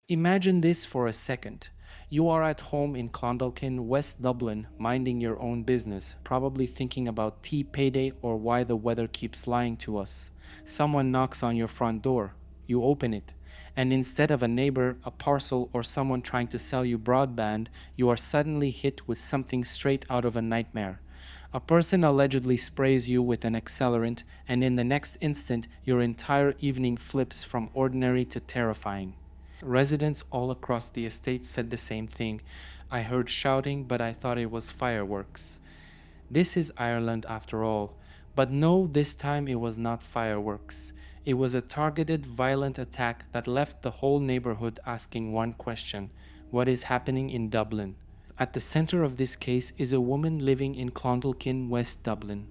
Imagine this for a second. You are at home in Clondalkin, West Dublin, minding your own business, probably thinking about tea payday or why the weather keeps lying to us. Someone knocks on your front door. You open it. And instead of a neighbor, a parcel, or someone trying to sell you broadband, you are suddenly hit with something straight out of a nightmare. A person allegedly sprays you with an accelerant, and in the next instant, your entire evening flips from ordinary to terrifying. Residents all across the estate said the same thing. I heard shouting, but I thought it was fireworks. This is Ireland after all. But no, this time it was not fireworks. It was a targeted, violent attack that left the whole neighborhood asking one question: what is happening in Dublin? At the center of this case is a woman living in Clondalkin, West Dublin.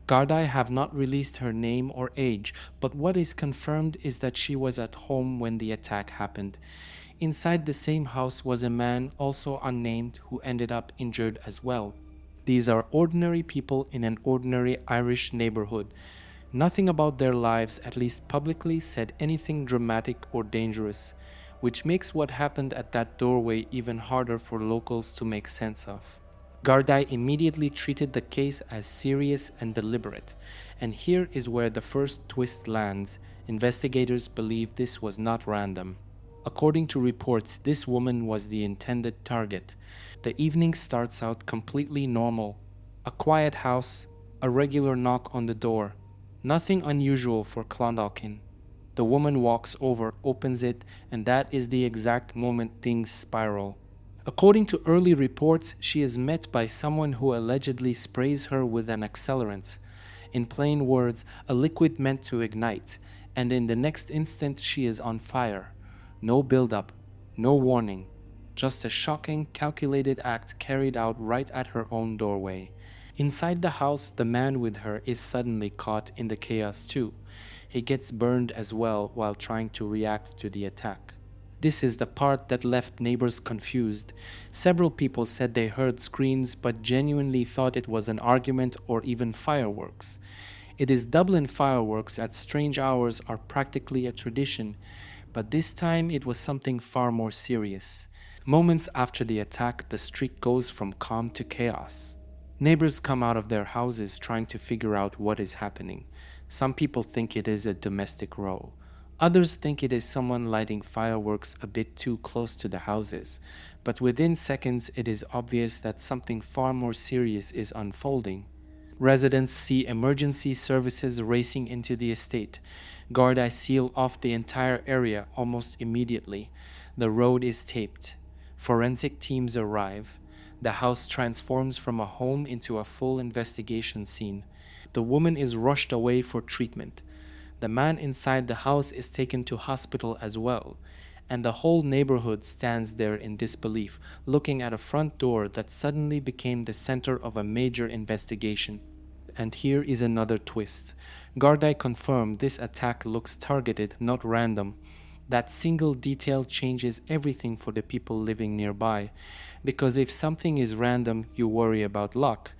Gardaí have not released her name or age, but what is confirmed is that she was at home when the attack happened. Inside the same house was a man, also unnamed, who ended up injured as well. These are ordinary people in an ordinary Irish neighborhood. Nothing about their lives, at least publicly, said anything dramatic or dangerous, which makes what happened at that doorway even harder for locals to make sense of. Garda immediately treated the case as serious and deliberate, and here is where the first twist lands. Investigators believe this was not random. According to reports, this woman was the intended target. The evening starts out completely normal. A quiet house, a regular knock on the door. Nothing unusual for Clondalkin. The woman walks over, opens it, and that is the exact moment things spiral. According to early reports, she is met by someone who allegedly sprays her with an accelerant. In plain words, a liquid meant to ignite, and in the next instant she is on fire. No build-up, no warning, just a shocking, calculated act carried out right at her own doorway. Inside the house, the man with her is suddenly caught in the chaos too. He gets burned as well while trying to react to the attack. This is the part that left neighbors confused. Several people said they heard screams but genuinely thought it was an argument or even fireworks. It is Dublin fireworks at strange hours are practically a tradition, but this time it was something far more serious. Moments after the attack, the street goes from calm to chaos. Neighbors come out of their houses trying to figure out what is happening. Some people think it is a domestic row. Others think it is someone lighting fireworks a bit too close to the houses, but within seconds it is obvious that something far more serious is unfolding. Residents see emergency services racing into the estate. Garda seal off the entire area almost immediately. The road is taped. Forensic teams arrive. The house transforms from a home into a full investigation scene. The woman is rushed away for treatment. The man inside the house is taken to hospital as well, and the whole neighborhood stands there in disbelief, looking at a front door that suddenly became the center of a major investigation. And here is another twist. Garda confirmed this attack looks targeted, not random. That single detail changes everything for the people living nearby, because if something is random, you worry about luck.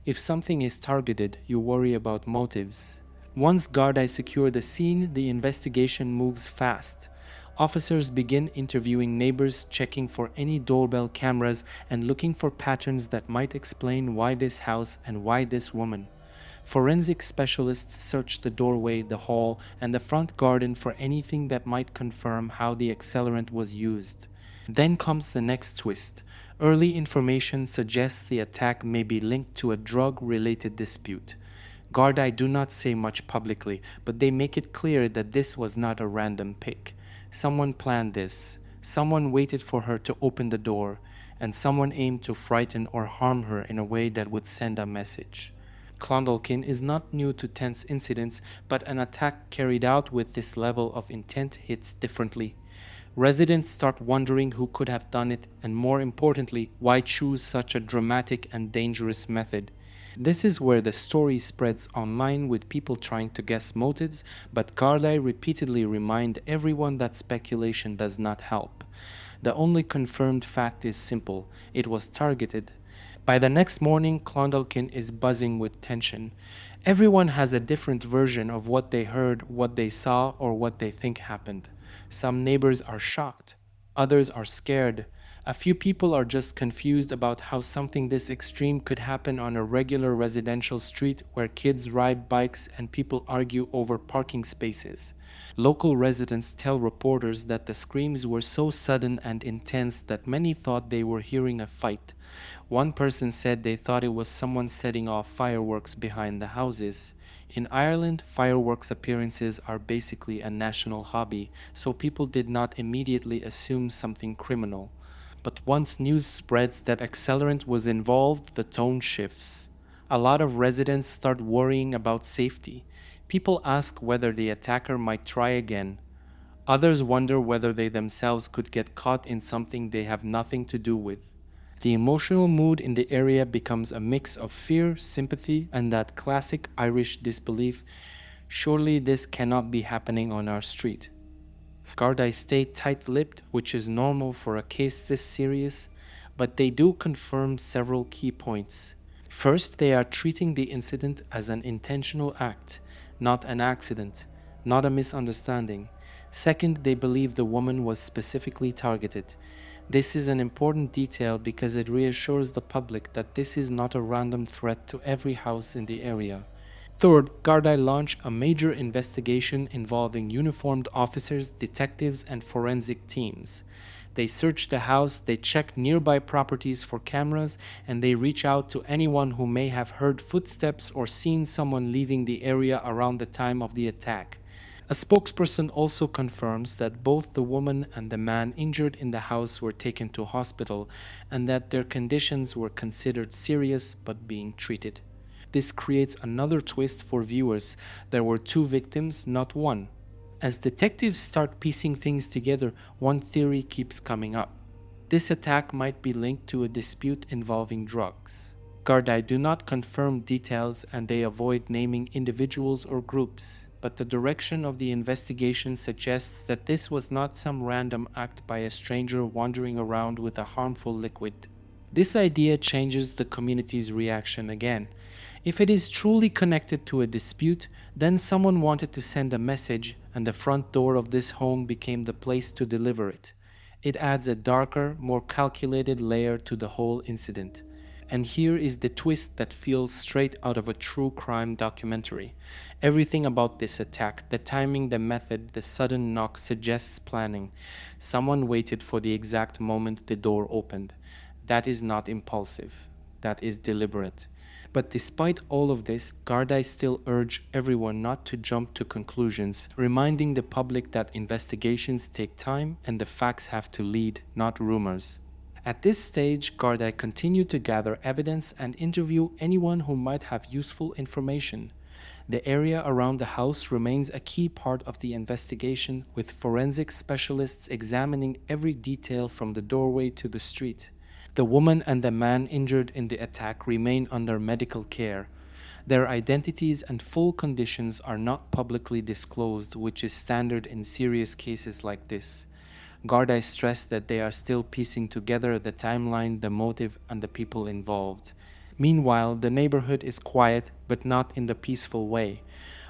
If something is targeted, you worry about motives. Once Garda secure the scene, the investigation moves fast. Officers begin interviewing neighbors, checking for any doorbell cameras, and looking for patterns that might explain why this house and why this woman. Forensic specialists search the doorway, the hall, and the front garden for anything that might confirm how the accelerant was used. Then comes the next twist. Early information suggests the attack may be linked to a drug-related dispute. Garda do not say much publicly, but they make it clear that this was not a random pick. Someone planned this. Someone waited for her to open the door, and someone aimed to frighten or harm her in a way that would send a message. Clondalkin is not new to tense incidents, but an attack carried out with this level of intent hits differently. Residents start wondering who could have done it, and more importantly, why choose such a dramatic and dangerous method. This is where the story spreads online with people trying to guess motives, but Garda repeatedly remind everyone that speculation does not help. The only confirmed fact is simple: it was targeted. By the next morning, Clondalkin is buzzing with tension. Everyone has a different version of what they heard, what they saw, or what they think happened. Some neighbors are shocked. Others are scared. A few people are just confused about how something this extreme could happen on a regular residential street where kids ride bikes and people argue over parking spaces. Local residents tell reporters that the screams were so sudden and intense that many thought they were hearing a fight. One person said they thought it was someone setting off fireworks behind the houses. In Ireland, fireworks appearances are basically a national hobby, so people did not immediately assume something criminal. But once news spreads that accelerant was involved, the tone shifts. A lot of residents start worrying about safety. People ask whether the attacker might try again. Others wonder whether they themselves could get caught in something they have nothing to do with. The emotional mood in the area becomes a mix of fear, sympathy, and that classic Irish disbelief: surely this cannot be happening on our street. Gardaí stay tight-lipped, which is normal for a case this serious, but they do confirm several key points. First, they are treating the incident as an intentional act, not an accident, not a misunderstanding. Second, they believe the woman was specifically targeted. This is an important detail because it reassures the public that this is not a random threat to every house in the area. Third, Garda launched a major investigation involving uniformed officers, detectives, and forensic teams. They search the house, they check nearby properties for cameras, and they reach out to anyone who may have heard footsteps or seen someone leaving the area around the time of the attack. A spokesperson also confirms that both the woman and the man injured in the house were taken to hospital and that their conditions were considered serious but being treated. This creates another twist for viewers. There were two victims, not one. As detectives start piecing things together, one theory keeps coming up. This attack might be linked to a dispute involving drugs. Gardaí do not confirm details and they avoid naming individuals or groups, but the direction of the investigation suggests that this was not some random act by a stranger wandering around with a harmful liquid. This idea changes the community's reaction again. If it is truly connected to a dispute, then someone wanted to send a message and the front door of this home became the place to deliver it. It adds a darker, more calculated layer to the whole incident. And here is the twist that feels straight out of a true crime documentary. Everything about this attack, the timing, the method, the sudden knock suggests planning. Someone waited for the exact moment the door opened. That is not impulsive. That is deliberate. But despite all of this, Gardaí still urge everyone not to jump to conclusions, reminding the public that investigations take time and the facts have to lead, not rumors. At this stage, Gardaí continue to gather evidence and interview anyone who might have useful information. The area around the house remains a key part of the investigation, with forensic specialists examining every detail from the doorway to the street. The woman and the man injured in the attack remain under medical care. Their identities and full conditions are not publicly disclosed, which is standard in serious cases like this. Gardaí stress that they are still piecing together the timeline, the motive, and the people involved. Meanwhile, the neighborhood is quiet, but not in the peaceful way.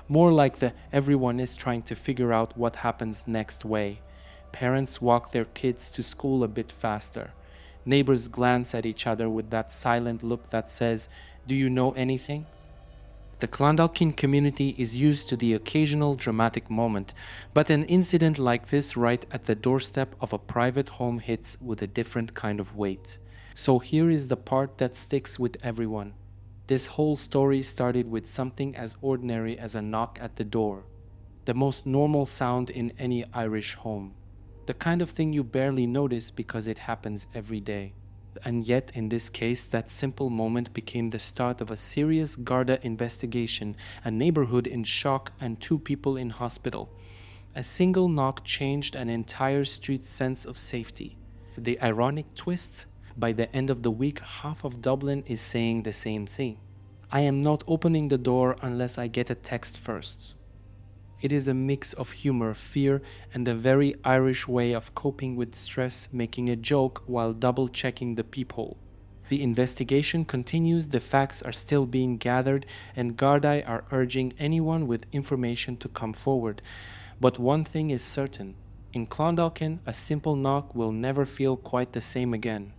More like the everyone is trying to figure out what happens next way. Parents walk their kids to school a bit faster. Neighbors glance at each other with that silent look that says, "Do you know anything?" The Clondalkin community is used to the occasional dramatic moment, but an incident like this right at the doorstep of a private home hits with a different kind of weight. So here is the part that sticks with everyone. This whole story started with something as ordinary as a knock at the door. The most normal sound in any Irish home. The kind of thing you barely notice because it happens every day. And yet, in this case, that simple moment became the start of a serious Garda investigation, a neighborhood in shock, and two people in hospital. A single knock changed an entire street's sense of safety. The ironic twist? By the end of the week, half of Dublin is saying the same thing. I am not opening the door unless I get a text first. It is a mix of humor, fear, and a very Irish way of coping with stress, making a joke while double-checking the peephole. The investigation continues, the facts are still being gathered, and Gardaí are urging anyone with information to come forward. But one thing is certain: In Clondalkin, a simple knock will never feel quite the same again.